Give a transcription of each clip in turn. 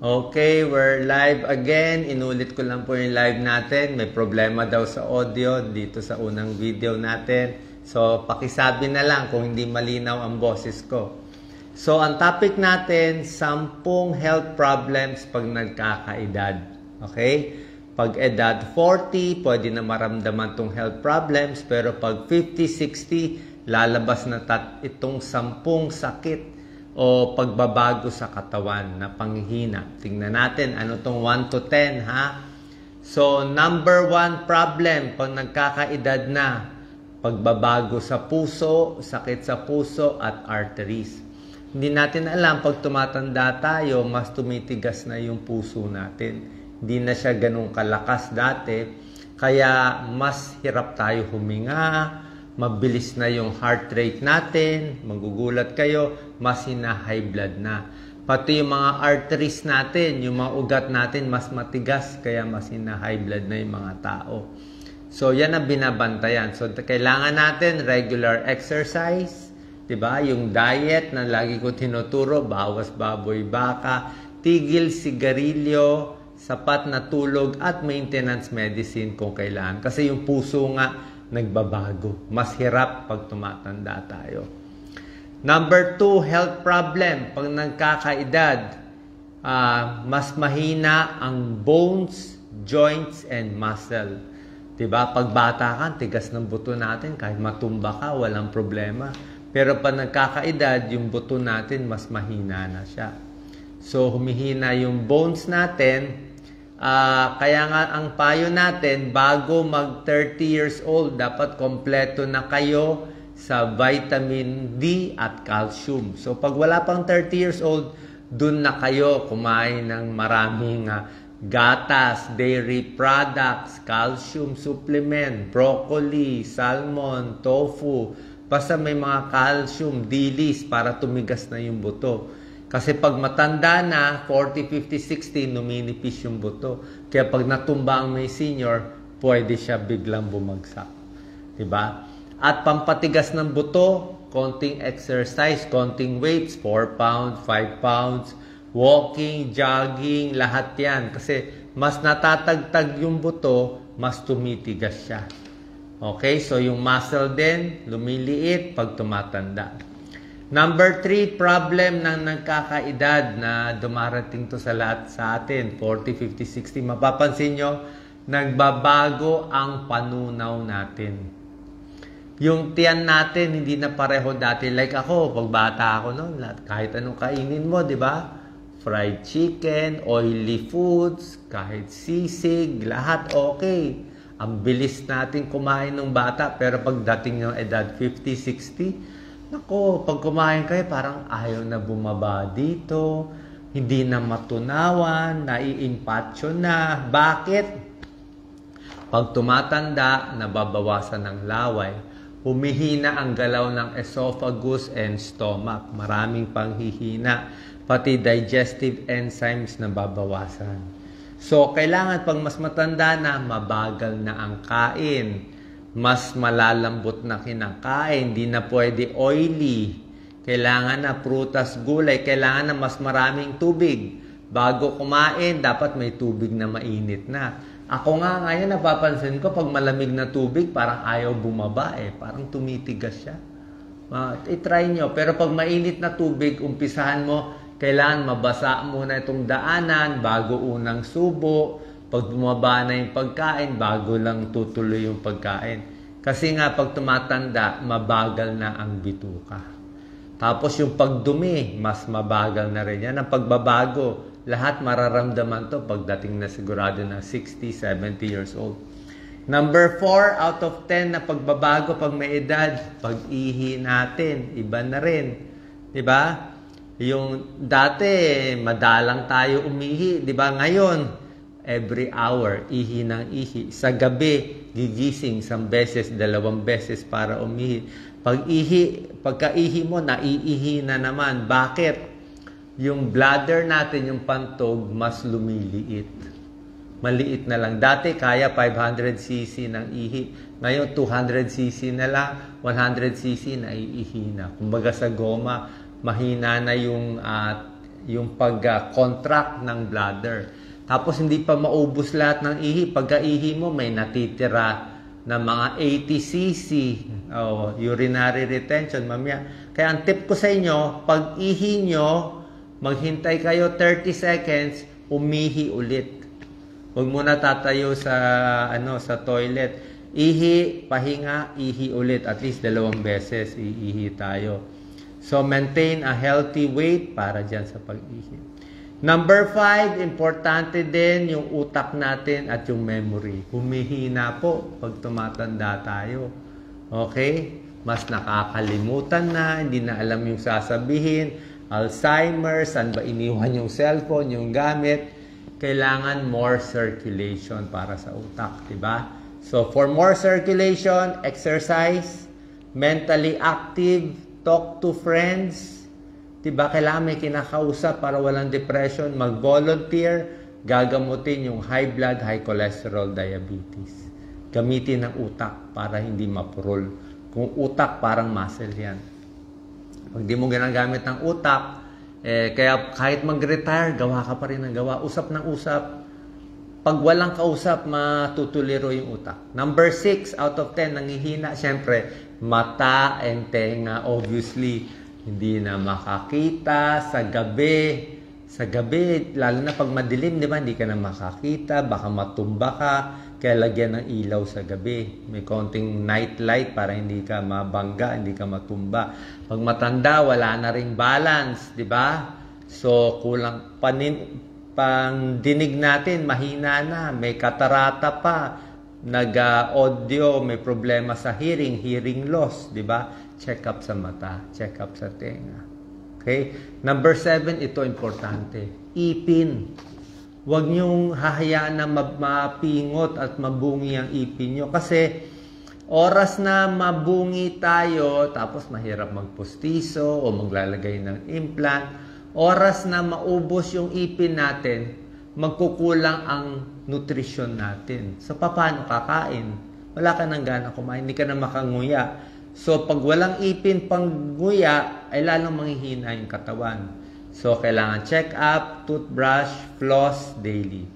Okay, we're live again. Inulit ko lang po yung live natin. May problema daw sa audio dito sa unang video natin. So, pakisabi na lang kung hindi malinaw ang boses ko. So, ang topic natin, 10 health problems pag nagkakaedad. Okay? Pag edad 40, pwede na maramdaman tong health problems. Pero pag 50, 60, lalabas na itong 10 sakit o pagbabago sa katawan na panghihina. Tingnan natin ano tong 1 to 10 ha. So number 1 problem pag nagkakaedad na, pagbabago sa puso, sakit sa puso at arteries. Hindi natin alam pag tumatanda tayo, mas tumitigas na yung puso natin. Hindi na siya ganun kalakas dati, kaya mas hirap tayo huminga. Mabilis na yung heart rate natin, magugulat kayo, mas high blood na. Pati yung mga arteries natin, yung mga ugat natin, mas matigas, kaya mas high blood na yung mga tao. So, yan ang binabantayan. So, kailangan natin regular exercise, diba? Yung diet na lagi ko tinuturo, bawas baboy baka, tigil sigarilyo, sapat na tulog, at maintenance medicine kung kailangan. Kasi yung puso nga, nagbabago. Mas hirap pag tumatanda tayo. Number 2, health problem. Pag nagkakaedad, mas mahina ang bones, joints, and muscle. Diba? Pag bata ka, tigas ng buto natin. Kahit matumba ka, walang problema. Pero pag nagkakaedad, yung buto natin, mas mahina na siya. So, humihina yung bones natin. Kaya nga ang payo natin, bago mag 30 years old, dapat kompleto na kayo sa vitamin D at calcium. So pag wala pang 30 years old, dun na kayo kumain ng maraming gatas, dairy products, calcium supplement, broccoli, salmon, tofu. Basta may mga calcium, dilis para tumigas na yung buto. Kasi pag matanda na, 40, 50, 60, numinipis yung buto. Kaya pag natumba ang may senior, pwede siya biglang bumagsak. Diba? At pampatigas ng buto, konting exercise, konting weights, 4 pounds, 5 pounds, walking, jogging, lahat yan. Kasi mas natatagtag yung buto, mas tumitigas siya. Okay? So yung muscle din, lumiliit pag tumatanda. Number 3, problem ng nagkakaedad na dumarating to sa lahat sa atin, 40, 50, 60. Mapapansin nyo, nagbabago ang panunaw natin. Yung tiyan natin, hindi na pareho dati. Like ako, pag bata ako noon, kahit anong kainin mo, di ba? Fried chicken, oily foods, kahit sisig, lahat okay. Ang bilis natin kumain ng bata, pero pagdating ng edad 50, 60, nako, pag kumain kayo, parang ayaw na bumaba dito, hindi na matunawan, naiimpatyo na. Bakit? Pag tumatanda, nababawasan ng laway. Humihina ang galaw ng esophagus and stomach. Maraming panghihina. Pati digestive enzymes na babawasan. So, kailangan pag mas matanda na, mabagal na ang kain. Mas malalambot na kinakain, hindi na pwede oily. Kailangan na prutas, gulay, kailangan na mas maraming tubig. Bago kumain, dapat may tubig na mainit na. Ako nga ngayon, napapansin ko, pag malamig na tubig, parang ayaw bumaba parang tumitigas siya. I-try nyo. Pero pag mainit na tubig, umpisahan mo, kailangan mabasa muna itong daanan bago unang subo. Pag bumaba na yung pagkain, bago lang tutuloy yung pagkain. Kasi nga, pag tumatanda, mabagal na ang bituka. Tapos yung pagdumi, mas mabagal na rin yan. Ang pagbabago, lahat mararamdaman to pagdating na sigurado na 60, 70 years old. Number 4 out of 10 na pagbabago pag may edad, pag-ihi natin, iba na rin. Diba? Yung dati, madalang tayo umihi. Diba? Ngayon, every hour, ihi ng ihi. Sa gabi, gigising 1 beses, 2 beses para umihi. Pagka-ihi mo, naiihi na naman. Bakit? Yung bladder natin, yung pantog, mas lumiliit. Maliit na lang. Dati, kaya 500cc ng ihi. Ngayon, 200cc na lang. 100cc, naiihi na. Kumbaga sa goma, mahina na yung pag-contract ng bladder. Tapos hindi pa maubos lahat ng ihi. Pagka-ihi mo, may natitira na mga 80 cc urinary retention, mamaya. Kaya ang tip ko sa inyo, pag ihi nyo, maghintay kayo 30 seconds, umihi ulit. Huwag muna tatayo sa toilet. Ihi, pahinga, ihi ulit. At least 2 beses iihi tayo. So, maintain a healthy weight para dyan sa pag-ihi. Number 5, importante din yung utak natin at yung memory. Humihina po pag tumatanda tayo. Okay? Mas nakakalimutan na, hindi na alam yung sasabihin. Alzheimer's, saan ba iniwan yung cellphone, yung gamit. Kailangan more circulation para sa utak, diba? So, for more circulation, exercise, mentally active, talk to friends, diba? Kailangan may kinakausap para walang depression, mag-volunteer, gagamutin yung high blood, high cholesterol, diabetes. Gamitin ang utak para hindi mapurol. Kung utak, parang muscle yan. Pag di mo ginagamit ng utak, kaya kahit mag-retire, gawa ka pa rin ng gawa. Usap ng usap. Pag walang kausap, matutuliro yung utak. Number 6 out of 10, nanghihina. Siyempre, mata and tenga, obviously, hindi na makakita sa gabi. Sa gabi, lalo na pag madilim, di ba? Hindi ka na makakita, baka matumba ka, kaya lagyan ng ilaw sa gabi. May konting night light para hindi ka mabangga, hindi ka matumba. Pag matanda, wala na ring balance, di ba? So, kulang pang-dinig natin, mahina na, may katarata pa, nag-audio, may problema sa hearing loss, di ba? Check up sa mata, check up sa tenga. Okay? Number 7, ito importante. Ipin. Huwag niyong hahayaan na mapingot at mabungi ang ipin niyo. Kasi oras na mabungi tayo, tapos mahirap magpustiso o maglalagay ng implant, oras na maubos yung ipin natin, magkukulang ang nutrition natin. So, paano kakain? Wala ka nang gana kumain, hindi ka na makanguya. So, pag walang ipin pang nguya, ay lalong manghihina yung katawan. So, kailangan check up, toothbrush, floss daily.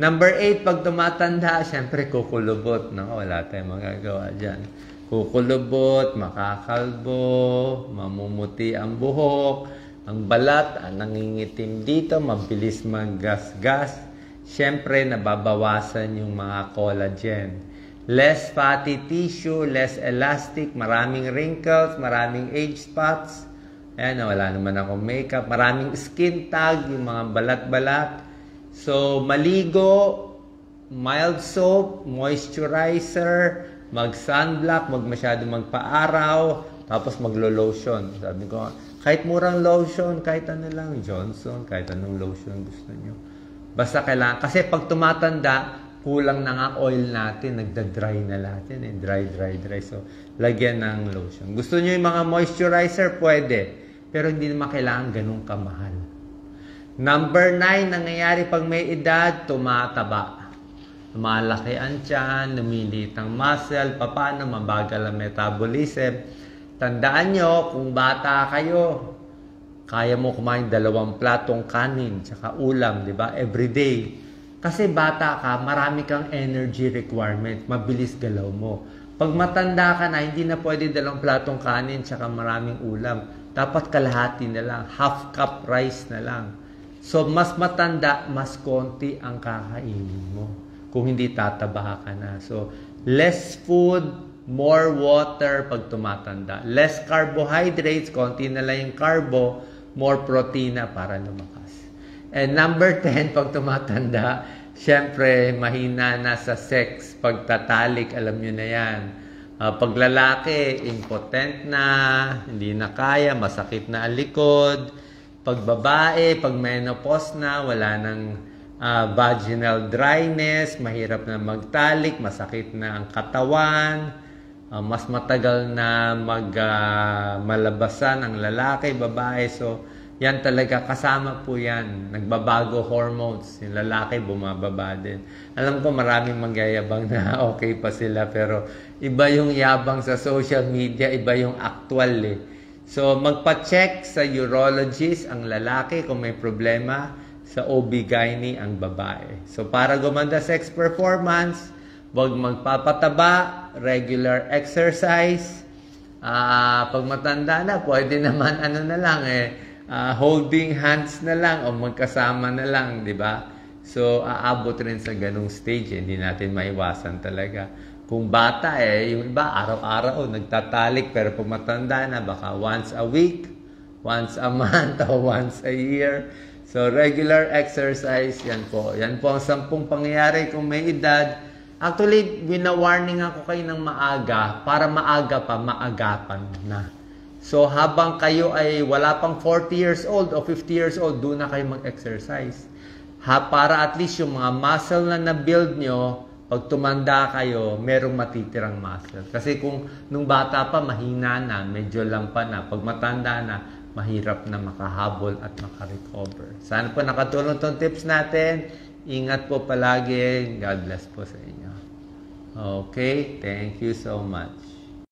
Number 8, pag tumatanda, syempre kukulubot. No? Wala tayong magagawa dyan. Kukulubot, makakalbo, mamumuti ang buhok, ang balat, nangingitim dito, mabilis maggasgas. Syempre, nababawasan yung mga collagen. Less fatty tissue, less elastic, maraming wrinkles, maraming age spots. Ayan, wala naman akong makeup. Maraming skin tag, yung mga balat-balat. So, maligo, mild soap, moisturizer, mag-sunblock, wag masyado magpa-araw, tapos maglo-lotion. Sabi ko, kahit murang lotion, kahit ano lang, Johnson, kahit anong lotion gusto nyo. Basta kailangan, kasi pag tumatanda, kulang na nga oil natin, nagda-dry na lahat yan, dry. So, lagyan ng lotion. Gusto nyo yung mga moisturizer? Pwede. Pero hindi naman kailangan ganun kamahal. Number 9, nangyayari pag may edad, tumataba. Lumalaki ang tiyan, lumiliit ang muscle, paano mabagal ang metabolism. Tandaan nyo, kung bata kayo, kaya mo kumain 2 platong kanin, tsaka ulam, di ba? Every day. Kasi bata ka, marami kang energy requirement, mabilis galaw mo. Pag matanda ka na, hindi na pwede 2 platong kanin tsaka maraming ulam. Dapat kalahati na lang, half cup rice na lang. So, mas matanda, mas konti ang kakainin mo. Kung hindi tataba ka na. So, less food, more water pag tumatanda. Less carbohydrates, konti na lang yung carbo, more protein para lumakas. And number 10, pag tumatanda, syempre, mahina na sa sex, pagtatalik, alam nyo na yan. Pag lalaki, impotent na, hindi na kaya, masakit na ang likod. Pag babae, pag menopause na, wala ng vaginal dryness, mahirap na magtalik, masakit na ang katawan, mas matagal na malabasan ang lalaki, babae. So, yan talaga, kasama po yan. Nagbabago hormones. Yung lalaki, bumababa din. Alam ko maraming magyayabang na okay pa sila, pero iba yung yabang sa social media, iba yung actual eh. So, magpa-check sa urologist ang lalaki kung may problema, sa OB-GYN ang babae. So, para gumanda sex performance, huwag magpapataba, regular exercise. Pag matanda na, pwede naman holding hands na lang o magkasama na lang, di ba? So, aabot rin sa ganung stage, hindi natin maiwasan talaga. Kung bata yung iba araw-araw nagtatalik, pero pag matanda na baka once a week, once a month, o once a year. So regular exercise, yan po. Yan po ang 10 pangyayari kung may edad. Actually, wina-warning ako kayo ng maaga para maaga pa, maagapan na. So habang kayo ay wala pang 40 years old o 50 years old, doon na kayo mag-exercise. Para at least yung mga muscle na na-build nyo, pag tumanda kayo, merong matitirang muscle. Kasi kung nung bata pa, mahina na, medyo lampa na. Pag matanda na, mahirap na makahabol at makarecover. Sana po nakatulong itong tips natin. Ingat po palagi. God bless po sa inyo. Okay, thank you so much.